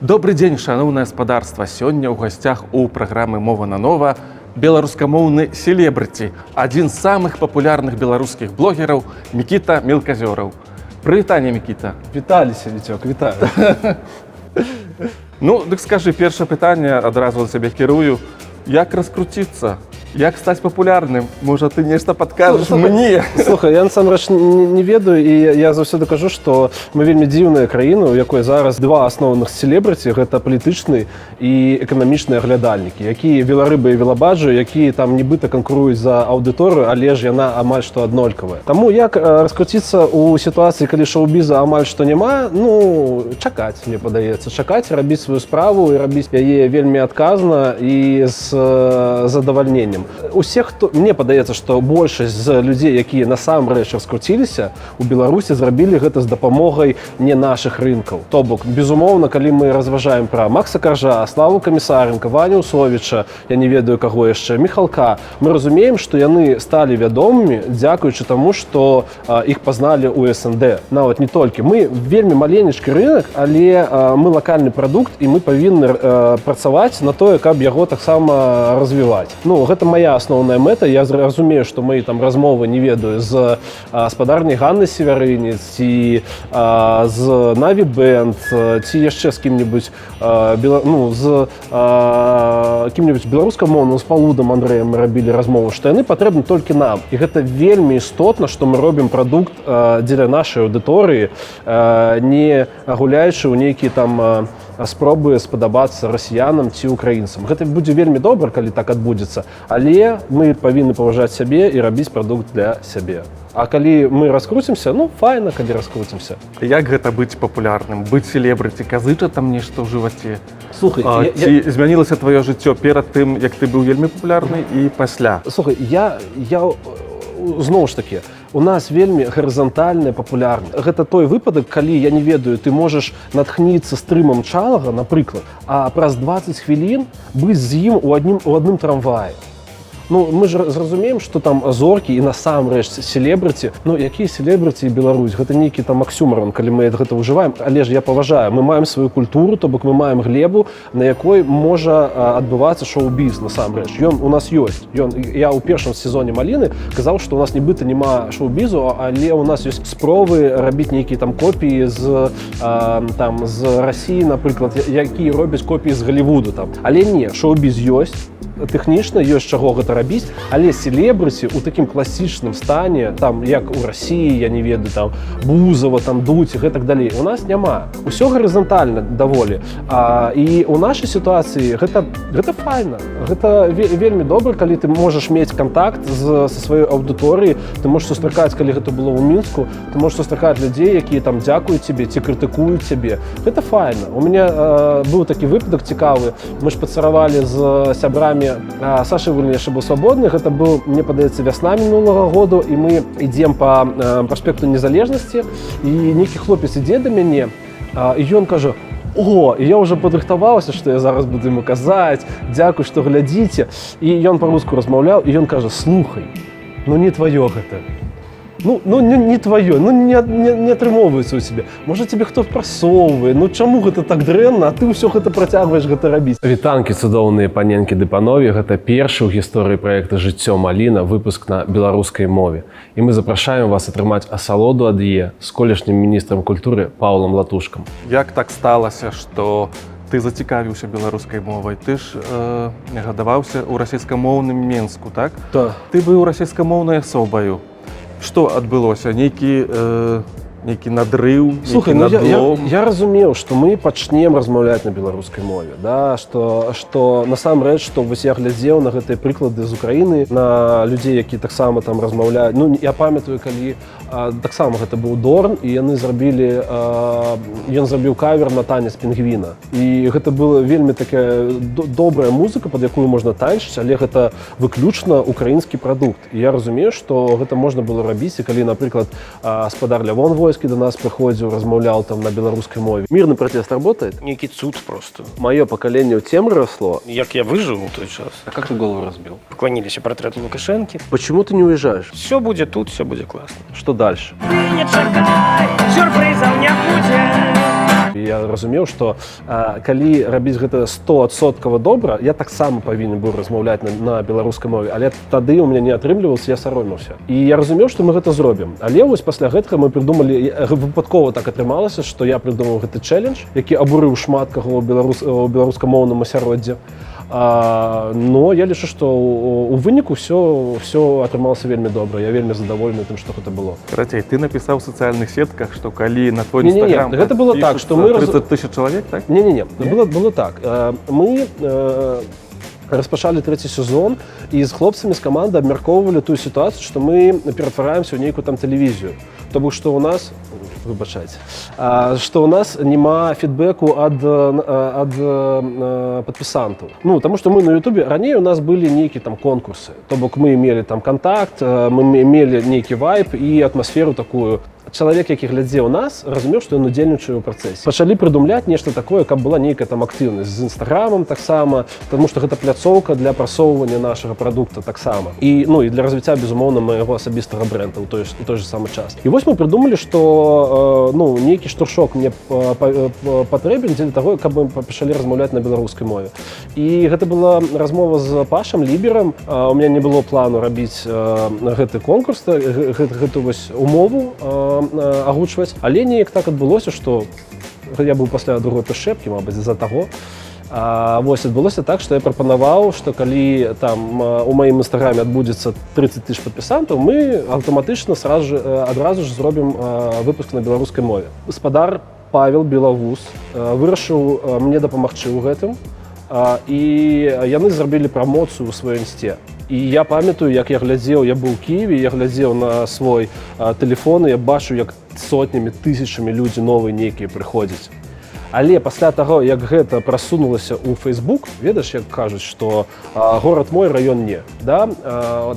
Добрый дзень, шаноўнае спадарства. Сёння ў гасцях у праграмы «Мова на нова» беларускамоўны селебрыці, адзін з самых папулярных беларускіх блогераў Мікіта Мелказёраў. Прывітанне, Мікіта. Віталіся, Віцёк, вітаю. Ну, дык скажы, першае пытанне, адразу да цябе кірую. Як раскруціцца? Як стаць папулярным? Можа, ты нешта падкажаш мне? Слухай, я насамрэч не ведаю, і я заўсёды кажу, што мы вельмі дзіўная краіна, у якой зараз два асноўных селебрыці, гэта палітычны і эканамічныя глядальнікі, якія веларыбы і велабаджы, якія там нібыта канкуруюць за аўдыторыю, але ж яна амаль што аднолькавая. Таму як раскруціцца ў сітуацыі, калі шоу-біза амаль што няма, ну, чакаць, мне падаецца, чакаць, рабіць сваю справу і рабіць яе вельмі адказна і з задавальненнем. Усе, хто, мне падаецца, што большасць з людзей, якія насамрэч раскруціліся, у Беларусі зрабілі гэта з дапамогай не нашых рынкаў. То бок, безумоўна, калі мы разважаем пра Макса Каржа, Славу Камісаренка, Ваню Усовіча, я не ведаю каго яшчэ, Міхалка, мы разумеем, што яны сталі вядомымі дзякуючы таму, што іх пазналі ў СНД. Нават не толькі. Мы вельмі маленечкі рынак, але мы лакальны прадукт і мы павінны працаваць на тое, каб яго таксама развіваць. Ну, гэта моя асноўная мэта. Я разумею, што мои там размовы, не ведаю, з спадарняй Ганнай Севярынец ці з Наві Бэнд ці яшчэ з кім-небудзь з кім-небудзь беларускамоўным, з Палудам Андрэем мы рабілі размову, што яны патрэбны толькі нам. І гэта вельмі істотна, што мы робім прадукт дзеля нашай аўдыторыі, не гуляючы ў нейкія там спробы спадабацца расіянам ці украінцам. Гэта будзе вельмі добра, калі так адбудзецца, але мы павінны паважаць сябе і рабіць прадукт для сябе. А калі мы раскруцімся, ну, файна, калі раскруцімся. Як гэта быць папулярным? Быць селебрыці, казыча там нешта ў жываце? Слухай, ці змянілася тваё жыццё перад тым, як ты быў вельмі папулярны і пасля? Слухай, я зноў ж такі, у нас вельмі гарызантальная папулярнасць. Гэта той выпадак, калі, я не ведаю, ты можаш натхніцца стрымам Чалага, напрыклад, а праз 20 хвілін быць з ім у адным трамваі. Ну, мы ж зразумеем, што там зоркі і насамрэч селебрыці, ну, якія селебрыці і Беларусь, гэта нейкі там аксюмарон, калі мы гэта ўжываем, але ж я паважаю, мы маем сваю культуру, то бок мы маем глебу, на якой можа адбывацца шоу-біз насамрэч. Ён у нас ёсць. Я ў першым сезоне Маліны казаў, што у нас нібыта няма шоу-бізу, але у нас ёсць спробы рабіць нейкія там копіі з Расіі, напрыклад, якія робяць копіі з Галівуду там. Але не, шоу-біз ёсць. Тэхнічна ёсць чаго гэта рабіць, але селебрыці ў такім класічным стане, там як у Расіі, я не ведаю, там Бузова, там Дуць і гэтак далей, у нас няма. Усё гарызантальна даволі. І ў нашай сітуацыі гэта файна. Гэта вельмі добра, калі ты можаш мець кантакт са сваёй аўдыторыяй, ты можаш сустракаць, калі гэта было ў Мінску, ты можаш сустракаць людзей, якія там дзякуюць цябе ці крытыкуюць цябе. Гэта файна. У мяне быў такі выпадак цікавы. Мы ж пацаравалі з сябрамі Саша Выльня яшчэ быў свабодны, гэта быў, мне падаецца, вясна мінулага году, і мы ідзем па праспекту Незалежнасці, і нейкі хлопец ідзе да мяне, і ён кажа: «О, я ўжо падрыхтаваўся, што я зараз буду яму казаць, дзякуй, што глядзіце». І ён па-руску размаўляў, і ён кажа: «Слухай, ну не тваё гэта. Ну не тваё, ну не атрымоўваецца ў сябе. Можа, цябе хто прасоўвае, ну чаму гэта так дрэнна, а ты ўсё гэта працягваеш гэта рабіць». Вітанкі, цудоўныя паненкі ды панове, гэта першы ў гісторыі праекта «Жыццё Маліна» выпуск на беларускай мове. І мы запрашаем вас атрымаць асалоду ад яе з колішнім міністрам культуры Паўлам Латушкам. Як так сталася, што ты зацікавіўся беларускай мовай? Ты ж гадаваўся ў расійскамоўным Менску, так? Так. Ты быў расійскамоўнай асобаю. Што адбылося? Нейкі надрыў, слухай, нейкі надлом? Я разумеў, што мы пачнем размаўляць на беларускай мове, да? што насамрэч, што вось я глядзеў на гэтыя прыклады з Украіны, на людзей, якія таксама там размаўляюць. Ну, я памятаю, калі таксама гэта быў Дорн, і ён зрабіў кавер на танец пінгвіна. І гэта была вельмі такая добрая музыка, пад якую можна танчыць, але гэта выключна украінскі прадукт. І я разумею, што гэта можна было рабіць, і калі, напрыклад, спадар Лявон Войскі до нас прыходзіў, размаўляў там на беларускай мове. Мирный протест работает? Некий цуд просто. Мое поколение в темры росло. Як я выжил в тот час. А как ты голову разбил? Поклонились портрету Лукашенки. Почему ты не уезжаешь? Все будет тут, все будет классно. Что дальше? Ты не чакай, сюрпризов не будет. Я разумеў, што калі рабіць гэта 100% добра, я таксама павінен быў размаўляць на беларускай мове, але тады ў мяне не атрымлівалася, я саромеўся. І я разумеў, што мы гэта зробім. Але вось пасля гэтага мы придумалі, выпадкова так атрымалася, што я придумаў гэты чэлендж, які абурыў шмат каго ў беларускамоўным асяроддзі. Но я лічу, што у выніку все атрымалася вельмі добра. Я вельмі задаволены тым, што гэта было. Карацей, ты напісаў у сацыяльных сетках, што калі на твой Не-не-не, Instagram гэта было так, што мы 30 000 чалавек, так? Не-не-не, было так. Мы распачалі 3-ці сезон і з хлопцамі з каманды абмяркоўвалі тую сітуацыю, што мы ператвараемся ў нейкую там тэлевізію. То бок, што ў нас, выбачайце, што ў нас няма фідбэку ад падпісантаў. Ну, таму што мы на Ютубе, раней у нас былі нейкія там конкурсы. То бок мы мелі там кантакт, мы мелі нейкі вайб і атмасферу такую. Чалавек, які глядзеў нас, разумеў, што ён удзельнічае ў працэсе. Пачалі прыдумляць нешта такое, каб была нейкая там актыўнасць з інстаграмам таксама, таму што гэта пляцоўка для прасоўвання нашага прадукта таксама. І, ну, і для развіцця, безумоўна, майго асабістага брэнда ў той же самы час. І вось мы прыдумалі, што нейкі штуршок мне патрэбен дзеля таго, каб мы пачалі размаўляць на беларускай мове. І гэта была размова з Пашам Ліберам. У мяне не было плану рабіць гэты конкурс, гэту вось умову агучваць, але неяк так адбылося, што я быў пасля другой прышэпкі, мабыць, з-за таго. Вось адбылося так, што я прапанаваў, што калі там у маім інстаграме адбудзецца 30 000 падпісантаў, мы аўтаматычна адразу ж зробім выпуск на беларускай мове. Гаспадар Павел Белавус вырашыў мне дапамагчы ў гэтым, і яны зрабілі прамоцыю ў сваёй інсце. І я памятаю, як я глядзеў, я быў у Кіеве, я глядзеў на свой тэлефон, і я бачу, як сотнямі, тысячамі людзі новыя нейкія прыходзяць. Але пасля таго, як гэта прасунулася ў Facebook, ведаеш, як кажуць, што горад мой, раён не. Да?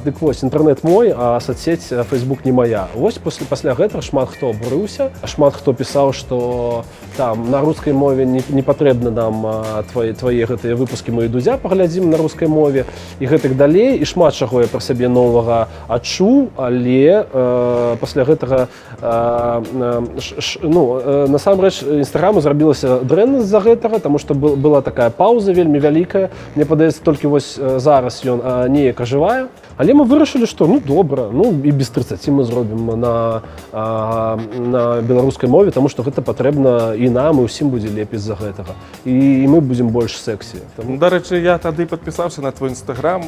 Дык вось, інтэрнэт мой, а соцсеть Facebook не моя. Вось пасля гэтага шмат хто абурыўся, шмат хто пісаў, што там на рускай мове не патрэбна нам твае гэтыя выпускі, мы і Дудзя паглядзім на рускай мове, і гэтак далей, і шмат чаго я пра сябе новага адчуў, але пасля гэтага, насамрэч, інстаграму зрабілася дрэнна з-за гэтага, таму што была такая пауза вельмі вялікая. Мне падаецца, толькі вось зараз ён неяк ажывае. Але мы вырашылі, што добра, і без 30 мы зробім на беларускай мове, таму што гэта патрэбна і нам, і ўсім будзе лепей з-за гэтага. І мы будзем больш сэксі. Дарэчы, я тады падпісаўся на твой інстаграм.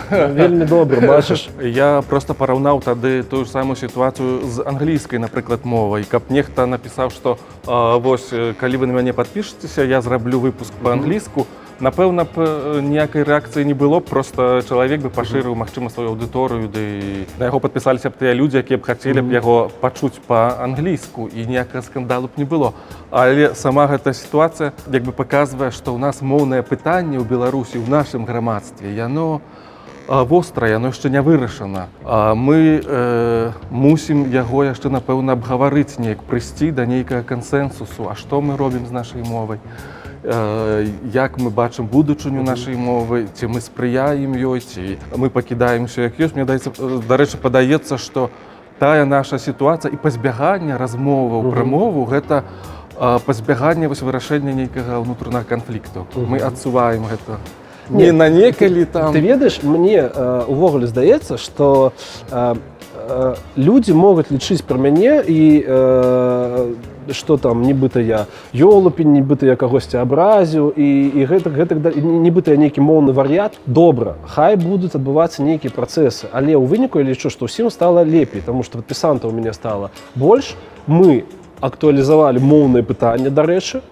Вельмі добра, бачыш. Я проста параўнаў тады тую самую сітуацыю з англійскай, напрыклад, мовай. Каб нехта напісаў, што вось, калі вы на мяне падпішыцеся, я зраблю выпуск па-англійску, напэўна б ніякай рэакцыі не было, просто чалавек бы пашырыў, магчыма, сваю аўдыторыю, ды на яго падпісаліся б тыя людзі, якія б хацелі б яго пачуць па-англійску, і ніякага скандалу б не было. Але сама гэта сітуацыя як бы паказвае, што ў нас моўнае пытанне ў Беларусі, ў нашым грамадстве, яно вострае, яно яшчэ не вырашана. Мы мусім яго яшчэ, напэўна, абгаварыць неяк, прыйсці да нейкага кансэнсусу, а што мы робім з нашай мовай, як мы бачым будучыню нашай мовы, ці мы спрыяем ёй, ці мы пакідаем усё як ёсць. Мне, дарэчы, падаецца, што тая наша сітуацыя і пазбяганне размоваў пра мову, гэта пазбяганне вырашэння нейкага ўнутранага канфлікту. Мы адсуваем гэта. Не на некалі там. Ты ведаеш, мне увогуле здаецца, што людзі могуць лічыць пра мяне і што там, нібыта я ёлупень, нібыта я кагосьці абразіў, і гэтак, нібыта я нейкі моўны вар'ят. Добра, хай будуць адбывацца нейкія працэсы, але ў выніку я лічу, што ўсім стала лепей, таму што падпісантаў у мяне стала больш. Мы актуалізавалі моўнае пытанне, дарэчы,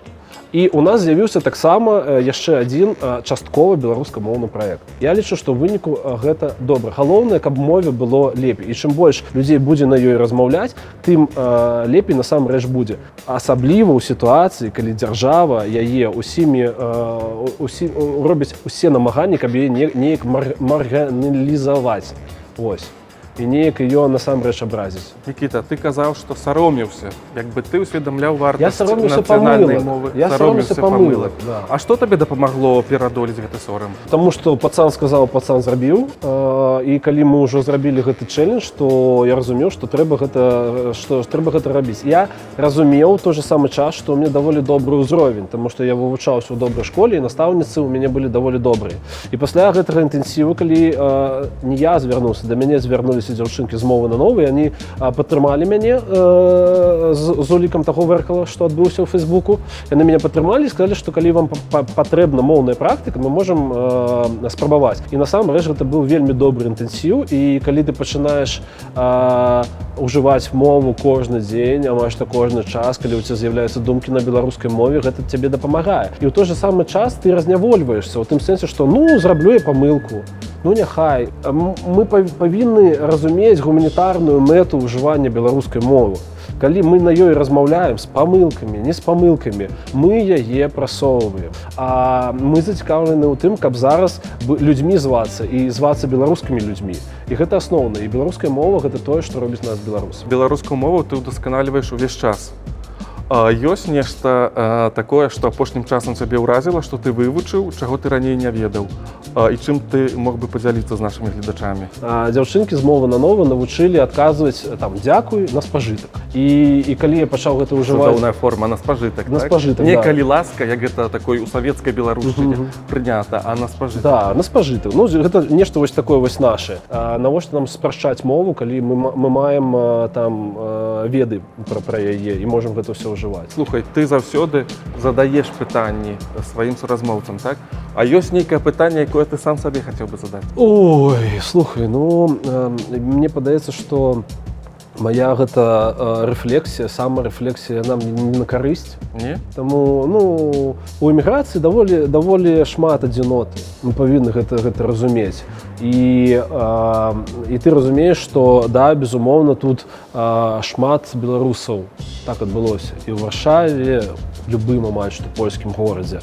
і у нас з'явіўся таксама яшчэ адзін часткова беларускамоўны праект. Я лічу, што ў выніку гэта добра. Галоўнае, каб мове было лепей. І чым больш людзей будзе на ёй размаўляць, тым лепей насамрэч будзе. Асабліва ў сітуацыі, калі дзяржава яе робіць усе намаганні, каб яе неяк марганалізаваць. Вось. і неяк ее насамрэч абразіць. Мікіта, ты казаў, што саромеўся, як бы ты ўсведамляў Я вартасць саромеўся нацыянальнай памылак. мовы. Я саромеўся памылак, да. А што табе дапамагло пераадолець гэты сорам? Таму што пацан сказаў, пацан зрабіў, і калі мы ўжо зрабілі гэты чэлендж, то я разумеў, што трэба гэта рабіць. Я разумеў у той же самы час, што ў мяне даволі добры ўзровень, таму што я вывучаўся ў добрай школе, і настаўніцы ў мяне былі даволі добрыя. І пасля гэтага інтэнсіву, калі не я звярнуўся, да мяне звярнуліся дзяўчынкі з мовы на новы, яны падтрымалі мяне з улікам таго вэркала, што адбыўся ў Фейсбуку. Яны мяне падтрымалі і сказалі, што калі вам патрэбна моўная практыка, мы можам спрабаваць. І насамрэч гэта быў вельмі добры інтэнсіў, і калі ты пачынаеш ужываць мову кожны дзень, амаль што кожны час, калі ў цябе з'яўляюцца думкі на беларускай мове, гэта цябе дапамагае. І ў той же самы час ты разнявольваешся ў тым сэнсе, што зраблю я памылку. Няхай. Мы павінны разумець гуманітарную мэту ўжывання беларускай мовы. Калі мы на ёй размаўляем з памылкамі, не з памылкамі, мы яе прасоўваем. А мы зацікаўлены ў тым, каб зараз людзьмі звацца і звацца беларускімі людзьмі. І гэта асноўна. І беларуская мова гэта тое, што робіць нас беларусамі. Беларускую мову ты ўдасканаліваеш увесь час. Ёсць нешта такое, што апошнім часам цябе ўразіла, што ты вывучыў, чаго ты раней не ведаў, і чым ты мог бы падзяліцца з нашымі гледачамі? Дзяўчынкі з мовы на новы навучылі адказваць дзякуй на спажытак. І калі я пачаў гэта ўжываць... Цудоўная форма на спажытак, на спажытак, не да. калі ласка, як гэта такой у савецкай беларушчыне прынята, а на спажытак. Да, на спажытак. Гэта нешта вось такое вось наше. Навошта нам спрашчаць мову, калі мы маем там веды пра яе і можам гэта ўсё ўжываць. Слухай, ты заўсёды задаеш пытанні сваім суразмоўцам, так? А ёсць нейкае пытанне, якое ты сам сабе хацеў бы задаць? Ой, слухай, мне падаецца, што моя гэта рэфлексія, самарэфлексія нам не на карысць. Не? Таму у эміграцыі даволі шмат адзіноты. Мы павінны гэта разумець. І ты разумееш, што да, безумоўна, тут шмат беларусаў так адбылося. І ў Варшаве, любым амаль што польскім горадзе.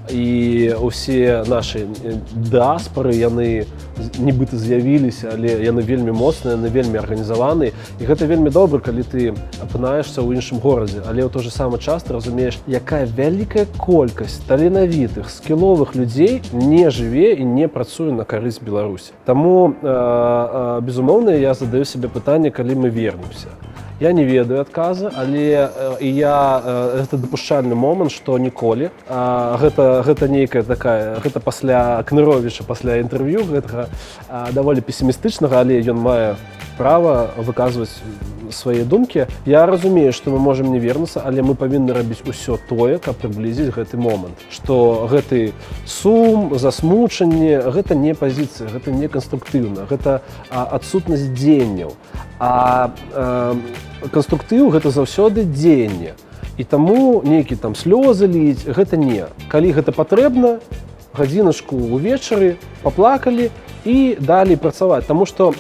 І ўсе нашы дыаспары, яны нібыта з'явіліся, але яны вельмі моцныя, яны вельмі арганізаваныя. І гэта вельмі добра, калі ты апынаешся ў іншым горадзе. Але ў той же самы час ты разумееш, якая вялікая колькасць таленавітых, скіловых людзей не жыве і не працуе на карысць Беларусі. Таму, безумоўна, я задаю сабе пытанне, калі мы вернемся. Я не ведаю адказа, але гэта дапушчальны момант, што ніколі. Гэта нейкая такая, гэта пасля Кныровіча, пасля інтэрв'ю гэтага даволі песімістычнага, але ён мае права выказваць свае думкі. Я разумею, што мы можам не вернуцца, але мы павінны рабіць усё тое, каб прыблізіць гэты момант. Што гэты сум, засмучанне, гэта не пазіцыя, гэта не канструктыўна, гэта адсутнасць дзеянняў. А канструктыў гэта заўсёды дзеянне. І таму нейкі там слёзы ліць, гэта не. Калі гэта патрэбна, гадзіначку ўвечары паплакалі і далей працаваць. Таму што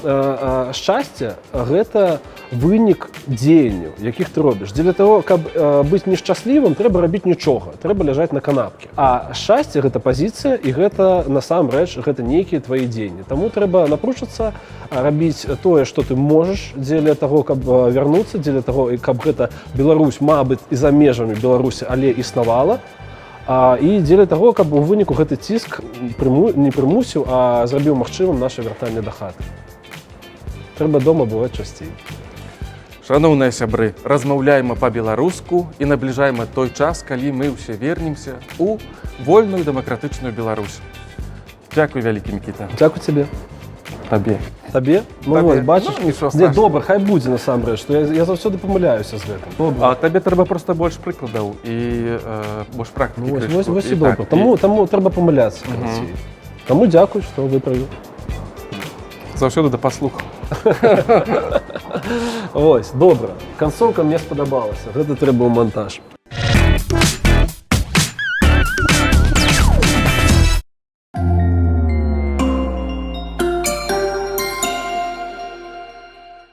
шчасце гэта вынік дзеянняў, якіх ты робіш. Дзеля таго, каб быць нешчаслівым, трэба рабіць нічога, трэба ляжаць на канапке. А шчасце гэта пазіцыя, і гэта насамрэч гэта нейкія твае дзеянні. Таму трэба напручацца, рабіць тое, што ты можаш дзеля таго, каб вярнуцца, дзеля таго, каб гэта Беларусь, мабыць, і за межамі Беларусі, але існавала. І дзеля таго, каб у выніку гэты ціск не прымусіў, а зрабіў магчымым наша вяртанне да хаты. Трэба дома бываць часцей. Шановныя сябры, размаўляем па-беларуску і набліжаем той час, калі мы ўсе вернемся ў вольную дэмакратычную Беларусь. Дзякуй вялікі, Мікіта. Дзякуй цябе. Табе. Табе? Вось, бачыш? Не, добра, хай будзе насамрэч, што я заўсёды памыляюся з гэтым. А табе трэба проста больш прыкладаў і больш практыкі. Вось і добра. Таму трэба памыляцца. Таму дзякуй, што выправіў. Заўсёды да паслухаў. Вось, добра. Канцоўка мне спадабалася. Гэта трэба ў монтаж.